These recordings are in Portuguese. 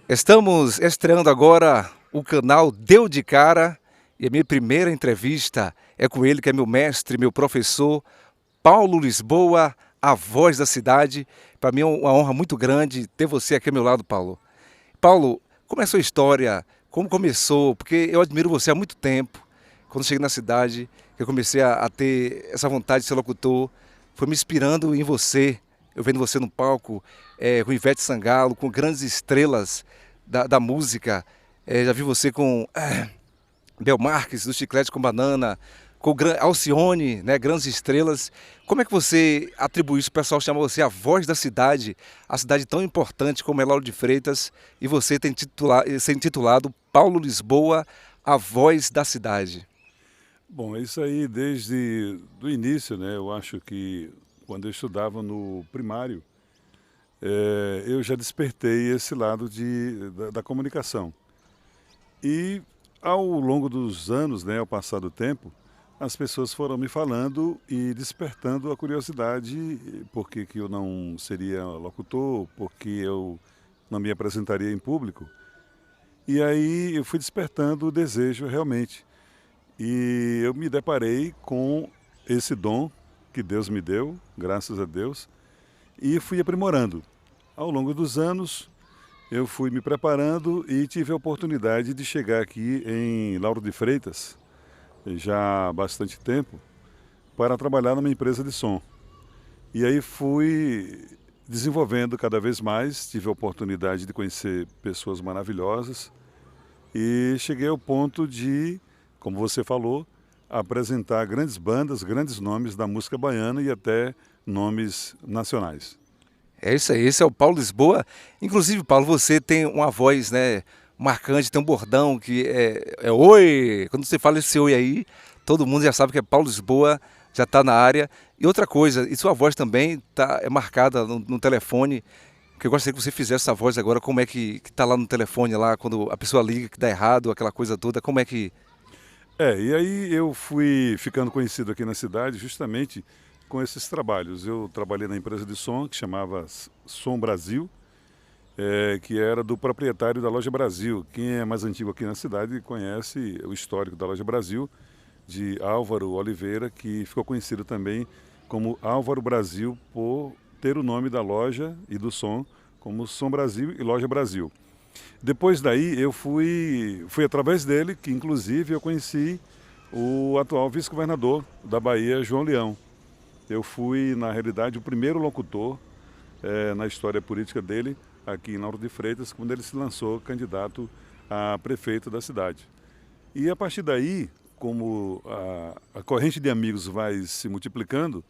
Estamos estreando agora o canal Deu de Cara e a minha primeira entrevista é com ele, que é meu mestre, meu professor, Paulo Lisboa, a voz da cidade. Para mim é uma honra muito grande ter você aqui ao meu lado, Paulo. Paulo, como é a sua história? Como começou? Porque eu admiro você há muito tempo. Quando cheguei na cidade, eu comecei a ter essa vontade de ser locutor. Foi me inspirando em você. Eu vendo você no palco, com Ivete Sangalo, com grandes estrelas da música. Já vi você com Bel Marques, do Chiclete com Banana, com Alcione, né, grandes estrelas. Como é que você atribui isso? O pessoal chama você a voz da cidade, a cidade tão importante como é Lauro de Freitas, e você tem ser intitulado Paulo Lisboa, a voz da cidade. Bom, isso aí desde do início, né? Eu acho que quando eu estudava no primário, eu já despertei esse lado da comunicação. E ao longo dos anos, né, ao passar do tempo, as pessoas foram me falando e despertando a curiosidade por que eu não seria locutor, porque eu não me apresentaria em público. E aí eu fui despertando o desejo realmente. E eu me deparei com esse dom que Deus me deu, graças a Deus, e fui aprimorando. Ao longo dos anos, eu fui me preparando e tive a oportunidade de chegar aqui em Lauro de Freitas, já há bastante tempo, para trabalhar numa empresa de som. E aí fui desenvolvendo cada vez mais, tive a oportunidade de conhecer pessoas maravilhosas e cheguei ao ponto de, como você falou, apresentar grandes bandas, grandes nomes da música baiana e até nomes nacionais. É isso aí, esse é o Paulo Lisboa. Inclusive, Paulo, você tem uma voz, né, marcante, tem um bordão que é oi. Quando você fala esse oi aí, todo mundo já sabe que é Paulo Lisboa, já está na área. E outra coisa, e sua voz também é marcada no telefone, que eu gostaria que você fizesse essa voz agora, como é que tá lá no telefone, lá, quando a pessoa liga que dá errado, aquela coisa toda, como é que... E aí eu fui ficando conhecido aqui na cidade justamente com esses trabalhos. Eu trabalhei na empresa de som que chamava Som Brasil, que era do proprietário da Loja Brasil. Quem é mais antigo aqui na cidade conhece o histórico da Loja Brasil, de Álvaro Oliveira, que ficou conhecido também como Álvaro Brasil por ter o nome da loja e do som como Som Brasil e Loja Brasil. Depois daí eu fui através dele que inclusive eu conheci o atual vice-governador da Bahia, João Leão. Eu fui, na realidade, o primeiro locutor na história política dele, aqui em Lauro de Freitas, quando ele se lançou candidato a prefeito da cidade. E a partir daí, como a corrente de amigos vai se multiplicando,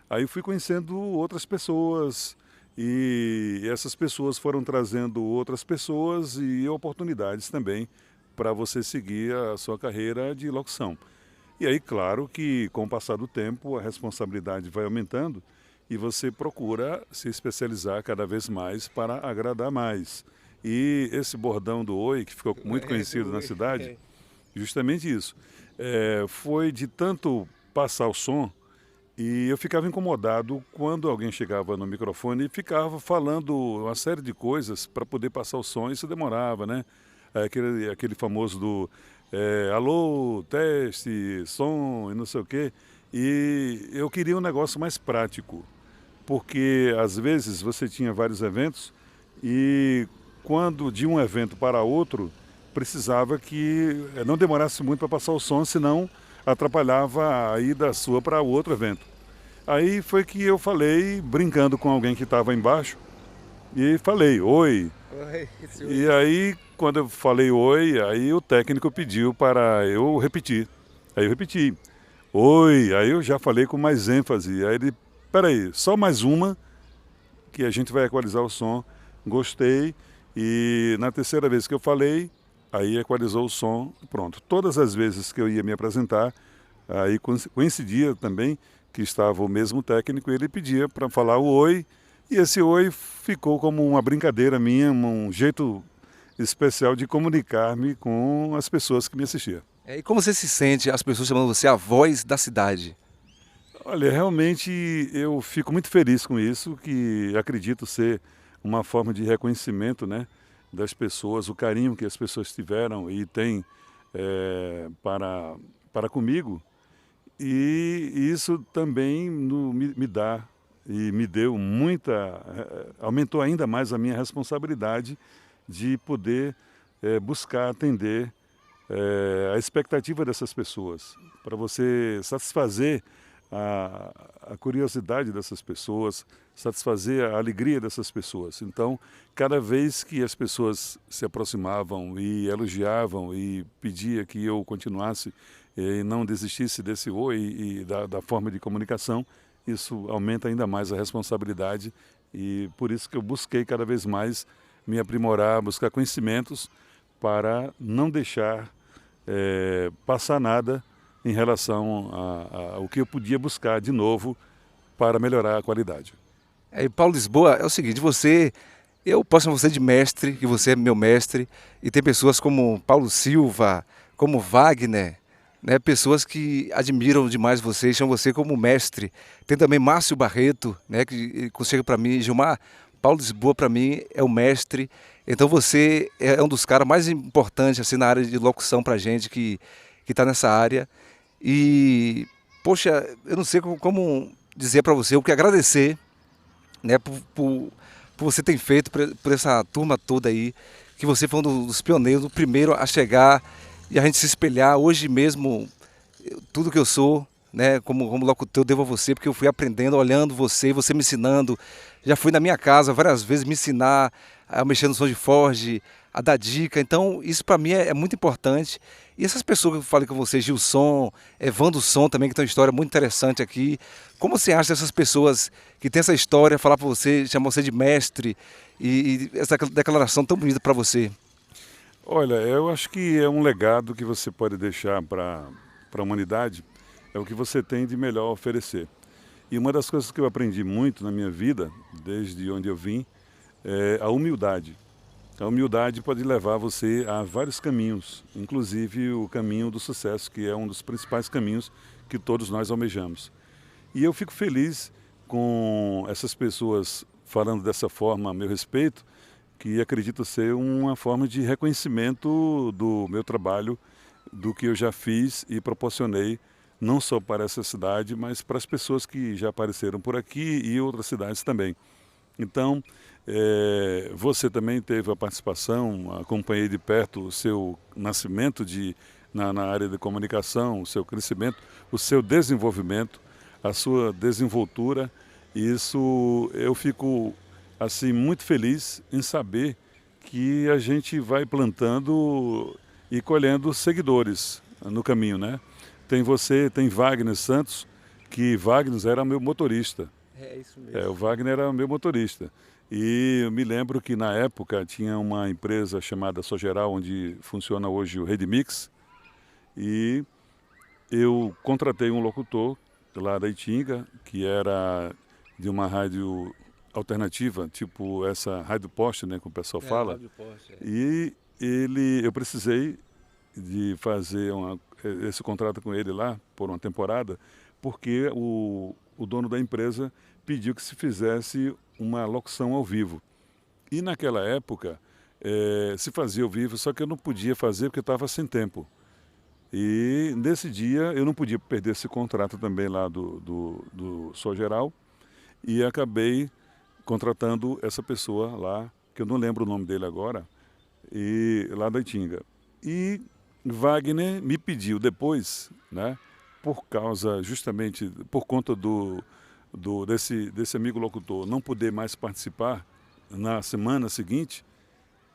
aí eu fui conhecendo outras pessoas e essas pessoas foram trazendo outras pessoas e oportunidades também para você seguir a sua carreira de locução. E aí, claro que com o passar do tempo a responsabilidade vai aumentando e você procura se especializar cada vez mais para agradar mais. E esse bordão do Oi, que ficou muito conhecido na cidade, justamente isso. Foi de tanto passar o som e eu ficava incomodado quando alguém chegava no microfone e ficava falando uma série de coisas para poder passar o som. Isso demorava, né? Aquele famoso do alô, teste, som e não sei o quê. E eu queria um negócio mais prático, porque às vezes você tinha vários eventos e quando de um evento para outro precisava que não demorasse muito para passar o som, senão atrapalhava a ida sua para outro evento. Aí foi que eu falei, brincando com alguém que estava embaixo, e falei, oi. Oi, E aí, quando eu falei oi, aí o técnico pediu para eu repetir. Aí eu repeti, oi. Aí eu já falei com mais ênfase. Aí ele, peraí, só mais uma, que a gente vai equalizar o som. Gostei. E na terceira vez que eu falei, aí equalizou o som, pronto. Todas as vezes que eu ia me apresentar, aí coincidia também que estava o mesmo técnico e ele pedia para falar o oi. E esse oi ficou como uma brincadeira minha, um jeito especial de comunicar-me com as pessoas que me assistiam. E como você se sente, as pessoas chamando você a voz da cidade? Olha, realmente eu fico muito feliz com isso, que acredito ser uma forma de reconhecimento, né, das pessoas, o carinho que as pessoas tiveram e têm para comigo. E isso também me dá e me deu aumentou ainda mais a minha responsabilidade de poder buscar atender a expectativa dessas pessoas, para você satisfazer a curiosidade dessas pessoas, satisfazer a alegria dessas pessoas. Então, cada vez que as pessoas se aproximavam e elogiavam e pedia que eu continuasse e não desistisse desse oi e da forma de comunicação, isso aumenta ainda mais a responsabilidade e por isso que eu busquei cada vez mais me aprimorar, buscar conhecimentos para não deixar passar nada em relação ao que eu podia buscar de novo para melhorar a qualidade. E Paulo Lisboa, é o seguinte, eu posso chamar você de mestre, que você é meu mestre, e tem pessoas como Paulo Silva, como Wagner, né, pessoas que admiram demais você, chamam você como mestre. Tem também Márcio Barreto, né, que chega para mim, Gilmar, Paulo Lisboa para mim é o mestre. Então você é um dos caras mais importantes assim, na área de locução para gente que está nessa área. E, poxa, eu não sei como dizer para você, o que agradecer, né, por você ter feito por essa turma toda aí, que você foi um dos pioneiros, o primeiro a chegar e a gente se espelhar. Hoje mesmo, tudo que eu sou, né, como locutor, eu devo a você, porque eu fui aprendendo, olhando você me ensinando. Já fui na minha casa várias vezes me ensinar a mexer no som de Forge, a dar dica. Então, isso para mim é muito importante. E essas pessoas que eu falei com você, Gilson, Evandro Som também, que tem uma história muito interessante aqui. Como você acha dessas pessoas que têm essa história, falar para você, chamar você de mestre e essa declaração tão bonita para você? Olha, eu acho que é um legado que você pode deixar para a humanidade, é o que você tem de melhor oferecer. E uma das coisas que eu aprendi muito na minha vida, desde onde eu vim, é a humildade. A humildade pode levar você a vários caminhos, inclusive o caminho do sucesso, que é um dos principais caminhos que todos nós almejamos. E eu fico feliz com essas pessoas falando dessa forma a meu respeito, que acredito ser uma forma de reconhecimento do meu trabalho, do que eu já fiz e proporcionei, não só para essa cidade, mas para as pessoas que já apareceram por aqui e outras cidades também. Então, você também teve a participação, acompanhei de perto o seu nascimento na área de comunicação, o seu crescimento, o seu desenvolvimento, a sua desenvoltura. E isso eu fico assim muito feliz em saber que a gente vai plantando e colhendo seguidores no caminho, né? Tem você, tem Wagner Santos, que Wagner era meu motorista. É isso mesmo. O Wagner era meu motorista. E eu me lembro que na época tinha uma empresa chamada Sogeral, onde funciona hoje o Redmix, e eu contratei um locutor lá da Itinga, que era de uma rádio alternativa, tipo essa rádio poste, né, que o pessoal fala. Rádio Poste, E eu precisei de fazer esse contrato com ele lá por uma temporada, porque o dono da empresa pediu que se fizesse uma locução ao vivo. E naquela época se fazia ao vivo, só que eu não podia fazer porque eu estava sem tempo. E nesse dia eu não podia perder esse contrato também lá do Sogeral e acabei contratando essa pessoa lá, que eu não lembro o nome dele agora, e lá da Itinga. E Wagner me pediu depois, né, justamente por conta desse amigo locutor não poder mais participar na semana seguinte,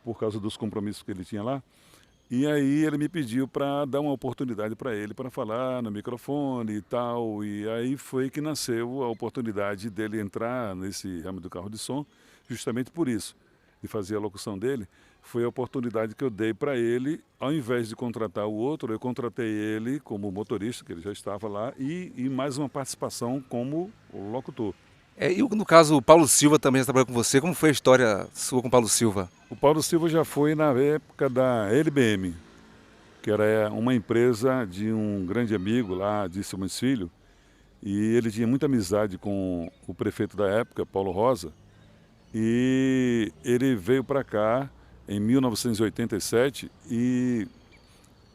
por causa dos compromissos que ele tinha lá, e aí ele me pediu para dar uma oportunidade para ele, para falar no microfone e tal, e aí foi que nasceu a oportunidade dele entrar nesse ramo do carro de som, justamente por isso, de fazer a locução dele. Foi a oportunidade que eu dei para ele, ao invés de contratar o outro, eu contratei ele como motorista, que ele já estava lá, e mais uma participação como locutor. E no caso, o Paulo Silva também já trabalhou com você. Como foi a história sua com o Paulo Silva? O Paulo Silva já foi na época da LBM, que era uma empresa de um grande amigo lá de Simões Filho, e ele tinha muita amizade com o prefeito da época, Paulo Rosa, e ele veio para cá em 1987 e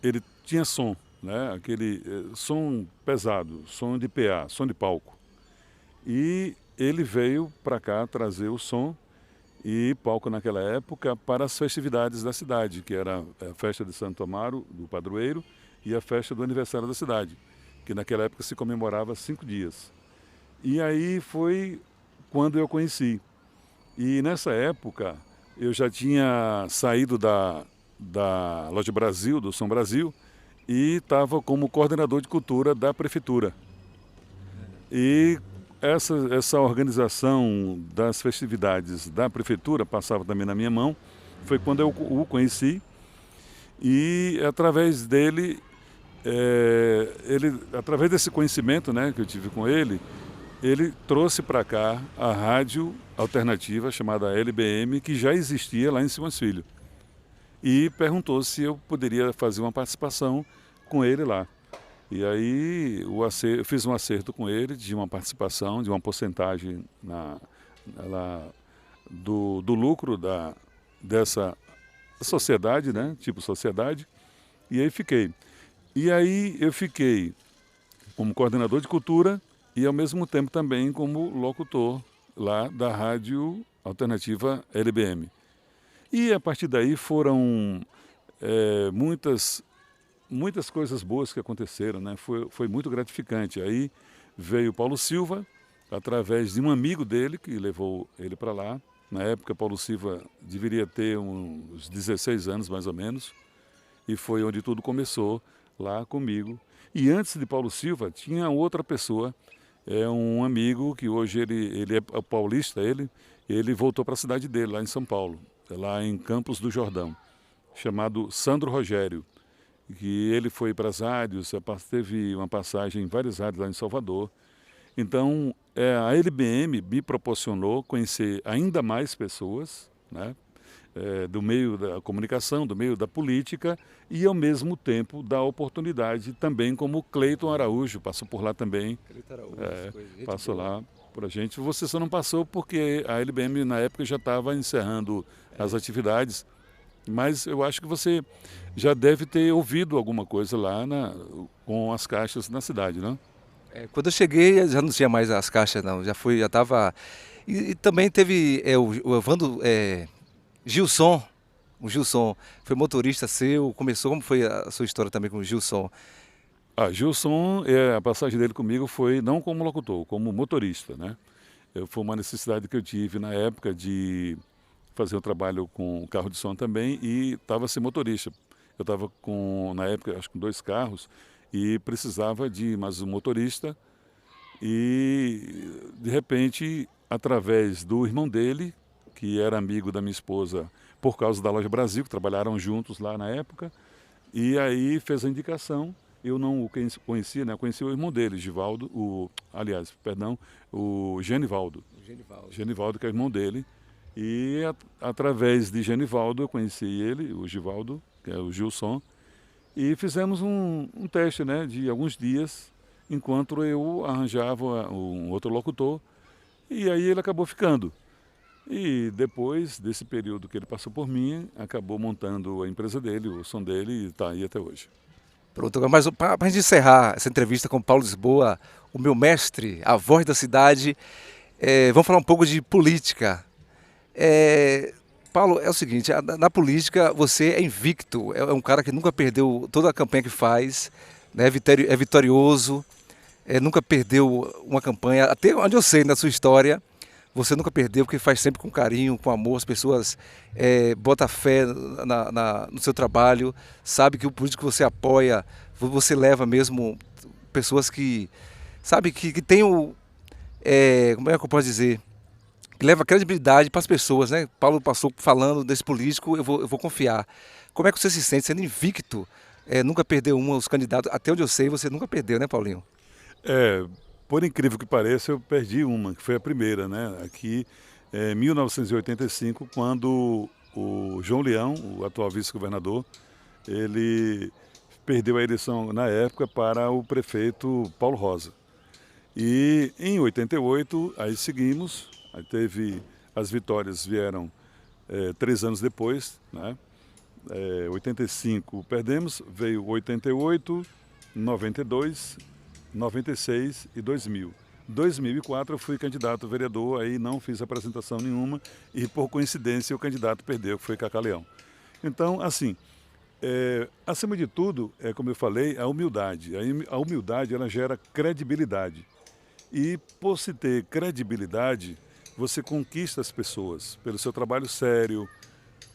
ele tinha som, né? Aquele som pesado, som de PA, som de palco. E ele veio para cá trazer o som e palco naquela época para as festividades da cidade, que era a festa de Santo Amaro, do padroeiro, e a festa do aniversário da cidade, que naquela época se comemorava 5 dias. E aí foi quando eu conheci. E nessa época eu já tinha saído da Loja Brasil, do Som Brasil, e estava como coordenador de cultura da prefeitura. E essa organização das festividades da prefeitura passava também na minha mão. Foi quando eu o conheci e através dele, através desse conhecimento, né, que eu tive com ele trouxe para cá a rádio alternativa chamada LBM, que já existia lá em Simões Filho. E perguntou se eu poderia fazer uma participação com ele lá. E aí eu fiz um acerto com ele de uma participação, de uma porcentagem do lucro dessa sociedade, né? Tipo sociedade. E aí fiquei. E aí eu fiquei como coordenador de cultura e ao mesmo tempo também como locutor lá da Rádio Alternativa LBM. E a partir daí foram muitas coisas boas que aconteceram, né? Foi muito gratificante. Aí veio Paulo Silva, através de um amigo dele, que levou ele para lá. Na época, Paulo Silva deveria ter uns 16 anos, mais ou menos, e foi onde tudo começou, lá comigo. E antes de Paulo Silva, tinha outra pessoa, um amigo que hoje ele é paulista, ele voltou para a cidade dele, lá em São Paulo, lá em Campos do Jordão, chamado Sandro Rogério, que ele foi para as rádios, teve uma passagem em várias rádios lá em Salvador. Então, a LBM me proporcionou conhecer ainda mais pessoas, né, do meio da comunicação, do meio da política, e ao mesmo tempo dar oportunidade também, como Cleiton Araújo, passou por lá também. Cleiton Araújo, passou lá para a gente. Você só não passou porque a LBM na época já estava encerrando as atividades, mas eu acho que você já deve ter ouvido alguma coisa lá com as caixas na cidade, não? Quando eu cheguei já não tinha mais as caixas, não, já estava... E também teve o Evandro Gilson, o Gilson foi motorista seu, começou, como foi a sua história também com o Gilson? Gilson, a passagem dele comigo foi não como locutor, como motorista, né? Foi uma necessidade que eu tive na época de fazer um trabalho com carro de som também e estava sem motorista. Eu estava na época, acho que com 2 carros e precisava de mais um motorista e, de repente, através do irmão dele, que era amigo da minha esposa por causa da Loja Brasil, que trabalharam juntos lá na época, e aí fez a indicação. Eu não o conhecia, né? Eu conheci o irmão dele, o Genivaldo. Genivaldo, que é o irmão dele. E através de Genivaldo eu conheci ele, o Givaldo, que é o Gilson, e fizemos um teste, né, de alguns dias, enquanto eu arranjava um outro locutor, e aí ele acabou ficando. E depois desse período que ele passou por mim, acabou montando a empresa dele, o som dele, e está aí até hoje. Pronto, mas para a gente encerrar essa entrevista com Paulo Lisboa, o meu mestre, a voz da cidade, vamos falar um pouco de política. Paulo, é o seguinte, na política você é invicto, é um cara que nunca perdeu toda a campanha que faz, né, é vitorioso, nunca perdeu uma campanha, até onde eu sei na sua história, você nunca perdeu, porque faz sempre com carinho, com amor, as pessoas botam fé no seu trabalho, sabe que o político que você apoia, você leva mesmo pessoas que, sabe, que tem como é que eu posso dizer, que leva credibilidade para as pessoas, né? Paulo passou falando desse político, eu vou confiar. Como é que você se sente sendo invicto, nunca perdeu os candidatos, até onde eu sei você nunca perdeu, né, Paulinho? Por incrível que pareça, eu perdi uma, que foi a primeira, né? Aqui em 1985, quando o João Leão, o atual vice-governador, ele perdeu a eleição na época para o prefeito Paulo Rosa. E em 88, aí seguimos, aí as vitórias vieram 3 anos depois, né? 85 perdemos, veio 88, 92, 96 e 2000. 2004 eu fui candidato a vereador, aí não fiz apresentação nenhuma e por coincidência o candidato perdeu, que foi Cacá Leão. Então, assim, acima de tudo, como eu falei, a humildade. A humildade ela gera credibilidade. E por se ter credibilidade, você conquista as pessoas pelo seu trabalho sério,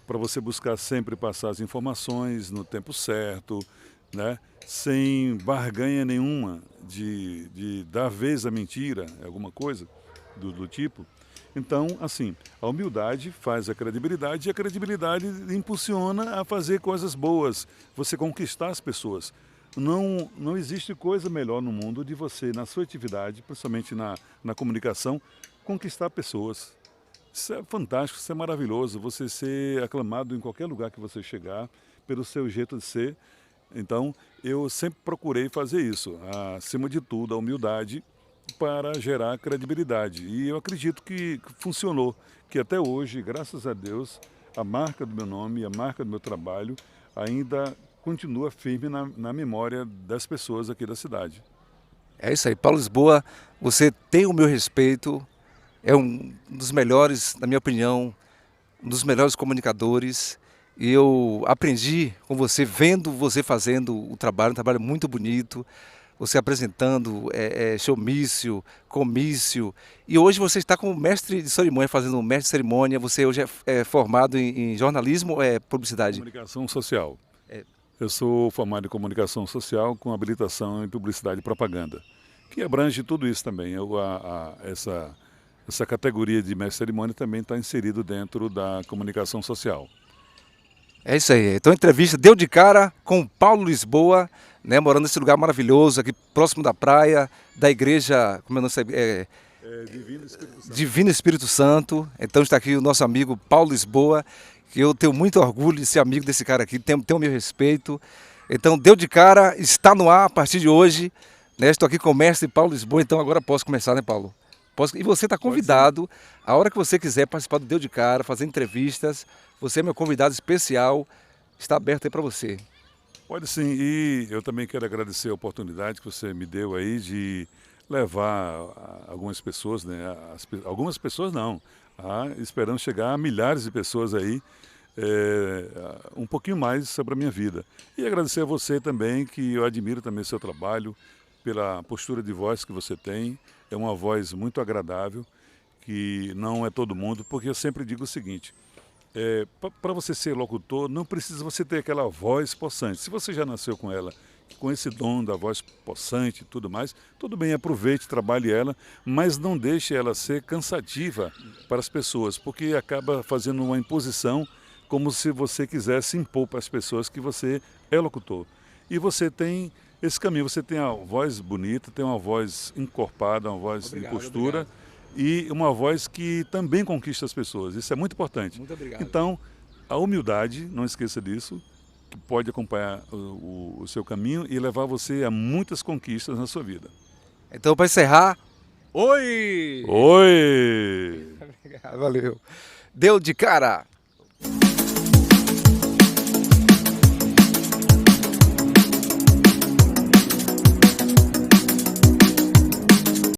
para você buscar sempre passar as informações no tempo certo, né? Sem barganha nenhuma de dar vez à mentira, alguma coisa do tipo. Então, assim, a humildade faz a credibilidade e a credibilidade impulsiona a fazer coisas boas, você conquistar as pessoas. Não existe coisa melhor no mundo de você, na sua atividade, principalmente na comunicação, conquistar pessoas. Isso é fantástico, isso é maravilhoso, você ser aclamado em qualquer lugar que você chegar, pelo seu jeito de ser. Então, eu sempre procurei fazer isso, acima de tudo, a humildade para gerar credibilidade. E eu acredito que funcionou, que até hoje, graças a Deus, a marca do meu nome, a marca do meu trabalho ainda continua firme na memória das pessoas aqui da cidade. É isso aí, Paulo Lisboa, você tem o meu respeito, é um dos melhores, na minha opinião, um dos melhores comunicadores. E eu aprendi com você, vendo você fazendo o trabalho, um trabalho muito bonito, você apresentando showmício, comício. E hoje você está como mestre de cerimônia, fazendo um mestre de cerimônia. Você hoje é formado em jornalismo ou é publicidade? Comunicação social. É. Eu sou formado em comunicação social com habilitação em publicidade e propaganda, que abrange tudo isso também. Essa categoria de mestre de cerimônia também está inserido dentro da comunicação social. É isso aí. Então a entrevista deu de cara com o Paulo Lisboa, né, morando nesse lugar maravilhoso, aqui próximo da praia, da igreja, como eu não sei, Divino Espírito Santo. Divino Espírito Santo. Então está aqui o nosso amigo Paulo Lisboa, que eu tenho muito orgulho de ser amigo desse cara aqui, tenho o meu respeito. Então deu de cara, está no ar a partir de hoje, né? Estou aqui com o mestre Paulo Lisboa, então agora posso começar, né, Paulo? E você está convidado, a hora que você quiser participar do Deu de Cara, fazer entrevistas, você é meu convidado especial, está aberto aí para você. Pode sim, e eu também quero agradecer a oportunidade que você me deu aí de levar algumas pessoas, né? Algumas pessoas não, esperamos chegar a milhares de pessoas aí, um pouquinho mais sobre a minha vida. E agradecer a você também, que eu admiro também o seu trabalho, pela postura de voz que você tem, é uma voz muito agradável, que não é todo mundo, porque eu sempre digo o seguinte, para você ser locutor, não precisa você ter aquela voz possante. Se você já nasceu com ela, com esse dom da voz possante e tudo mais, tudo bem, aproveite, trabalhe ela, mas não deixe ela ser cansativa para as pessoas, porque acaba fazendo uma imposição, como se você quisesse impor para as pessoas que você é locutor. E você tem esse caminho, você tem a voz bonita, tem uma voz encorpada, uma voz de postura, e uma voz que também conquista as pessoas. Isso é muito importante. Muito obrigado. Então, a humildade, não esqueça disso, que pode acompanhar o seu caminho e levar você a muitas conquistas na sua vida. Então, para encerrar, oi! Oi! Valeu. Deu de cara!